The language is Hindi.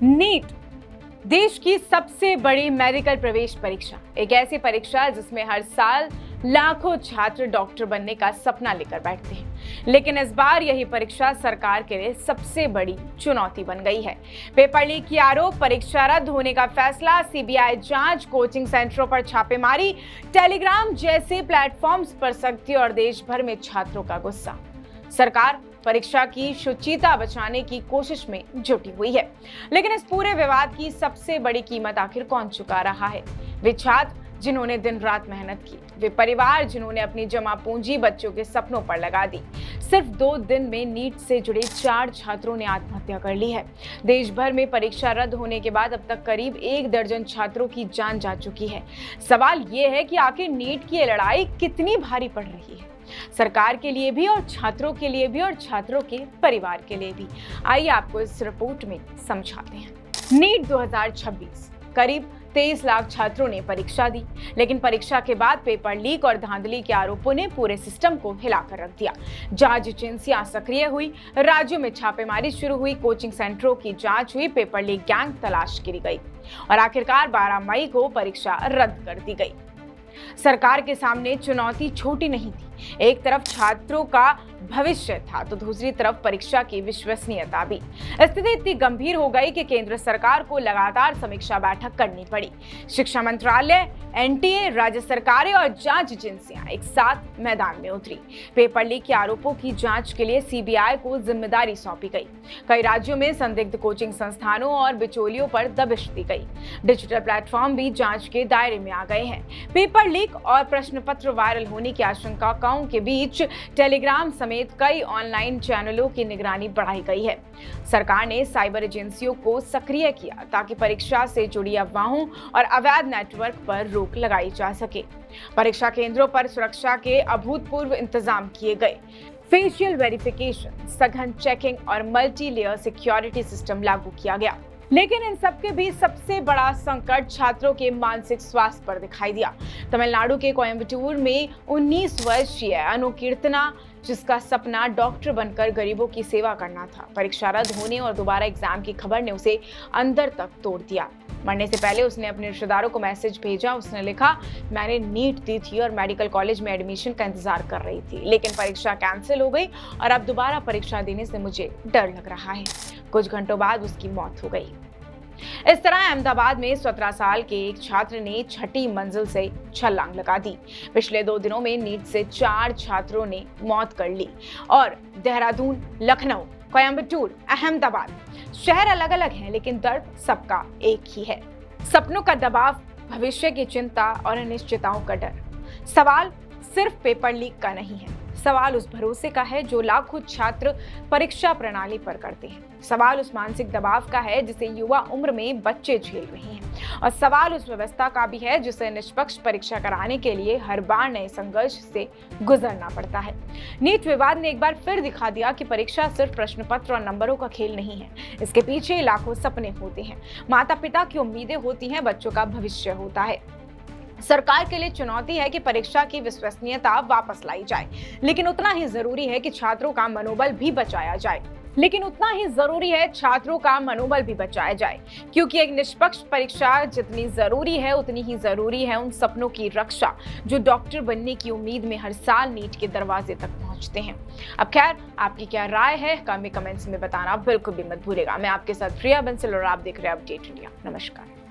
नीट देश की सबसे बड़ी मेडिकल प्रवेश परीक्षा, एक ऐसी परीक्षा जिसमें हर साल लाखों छात्र डॉक्टर बनने का सपना लेकर बैठते हैं। लेकिन इस बार यही परीक्षा सरकार के लिए सबसे बड़ी चुनौती बन गई है। पेपर लीक के आरोप, परीक्षा रद्द होने का फैसला, सीबीआई जांच, कोचिंग सेंटरों पर छापेमारी, टेलीग्राम जैसे प्लेटफॉर्म्स पर सख्ती और देश भर में छात्रों का गुस्सा। सरकार परीक्षा की शुचिता बचाने की कोशिश में जुटी हुई है, लेकिन इस पूरे विवाद की सबसे बड़ी कीमत आखिर कौन चुका रहा है? वे छात्र जिन्होंने दिन रात मेहनत की, वे परिवार जिन्होंने अपनी जमा पूंजी बच्चों के सपनों पर लगा दी। सिर्फ 2 दिन में नीट से जुड़े 4 छात्रों ने आत्महत्या कर ली है। देश भर में परीक्षा रद्द होने के बाद अब तक करीब 1 दर्जन छात्रों की जान जा चुकी है। सवाल ये है कि आखिर नीट की ये लड़ाई कितनी भारी पड़ रही है, सरकार के लिए भी और छात्रों के लिए भी और छात्रों के परिवार के लिए भी। आइए आपको इस रिपोर्ट में समझाते हैं। नीट 2026, करीब 23 लाख छात्रों ने परीक्षा दी, लेकिन परीक्षा के बाद पेपर लीक और धांधली के आरोपों ने पूरे सिस्टम को हिलाकर रख दिया। जांच एजेंसियां सक्रिय हुई, राज्यों में छापेमारी शुरू हुई, कोचिंग सेंटरों की जांच हुई, पेपर लीक गैंग तलाश की गई और आखिरकार 12 मई को परीक्षा रद्द कर दी गई। सरकार के सामने चुनौती छोटी नहीं थी। एक तरफ छात्रों का भविष्य था तो दूसरी तरफ परीक्षा की विश्वसनीयता भी। स्थिति इतनी गंभीर हो गई कि केंद्र सरकार को लगातार समीक्षा बैठक करनी पड़ी। शिक्षा मंत्रालय, एनटीए, राज्य सरकारें और जांच एजेंसियां एक साथ मैदान में उतरी। पेपर लीक के आरोपों की जांच के लिए सीबीआई को जिम्मेदारी सौंपी गई। कई राज्यों में संदिग्ध कोचिंग संस्थानों और बिचौलियों पर दबिश दी गई। डिजिटल प्लेटफॉर्म भी जांच के दायरे में आ गए हैं। पेपर लीक और प्रश्न पत्र वायरल होने की आशंकाओं के बीच टेलीग्राम समेत कई ऑनलाइन चैनलों की निगरानी बढ़ाई गई है। सरकार ने साइबर एजेंसियों को सक्रिय किया ताकि परीक्षा से जुड़ी अफवाहों और अवैध नेटवर्क पर रोक लगाई जा सके। परीक्षा केंद्रों पर सुरक्षा के अभूतपूर्व इंतजाम किए गए। फेशियल वेरिफिकेशन, सघन चेकिंग और मल्टी लेयर सिक्योरिटी सिस्टम लागू किया गया। लेकिन इन सबके बीच सबसे बड़ा संकट छात्रों के मानसिक स्वास्थ्य पर दिखाई दिया। तमिलनाडु के कोयम्बटूर में 19 वर्षीय अनु कीर्तना, जिसका सपना डॉक्टर बनकर गरीबों की सेवा करना था, परीक्षा रद्द होने और दोबारा एग्जाम की खबर ने उसे अंदर तक तोड़ दिया। मरने से पहले उसने अपने रिश्तेदारों को मैसेज भेजा। उसने लिखा, मैंने नीट दी थी और मेडिकल कॉलेज में एडमिशन का इंतजार कर रही थी, लेकिन परीक्षा कैंसिल हो गई और अब दोबारा परीक्षा देने से मुझे डर लग रहा है। कुछ घंटों बाद उसकी मौत हो गई। इस तरह अहमदाबाद में 17 साल के एक छात्र ने 6ठी मंजिल से छलांग लगा दी। पिछले 2 दिनों में नीट से 4 छात्रों ने मौत कर ली और देहरादून, लखनऊ, कोयम्बटूर, अहमदाबाद शहर अलग अलग हैं, लेकिन दर्द सबका एक ही है। सपनों का दबाव, भविष्य की चिंता और अनिश्चितताओं का डर। सवाल सिर्फ पेपर लीक का नहीं है, सवाल उस भरोसे का है जो लाखों छात्र परीक्षा प्रणाली पर करते हैं। सवाल उस मानसिक दबाव का है जिसे युवा उम्र में बच्चे झेल रहे हैं और सवाल उस व्यवस्था का भी है जिसे निष्पक्ष परीक्षा कराने के लिए हर बार नए संघर्ष से गुजरना पड़ता है। नीट विवाद ने एक बार फिर दिखा दिया कि परीक्षा सिर्फ प्रश्न पत्र और नंबरों का खेल नहीं है। इसके पीछे लाखों सपने होते हैं, माता पिता की उम्मीदें होती हैं, बच्चों का भविष्य होता है। सरकार के लिए चुनौती है कि परीक्षा की विश्वसनीयता वापस लाई जाए, लेकिन उतना ही जरूरी है कि छात्रों का मनोबल भी बचाया जाए। क्योंकि एक निष्पक्ष परीक्षा जितनी जरूरी है उतनी ही जरूरी है उन सपनों की रक्षा जो डॉक्टर बनने की उम्मीद में हर साल नीट के दरवाजे तक पहुंचते हैं। अब खैर, आपकी क्या राय है कमेंट्स में बताना बिल्कुल भी मत भूलिएगा। मैं आपके साथ प्रिया बंसल और आप देख रहे हैं अपडेट इंडिया। नमस्कार।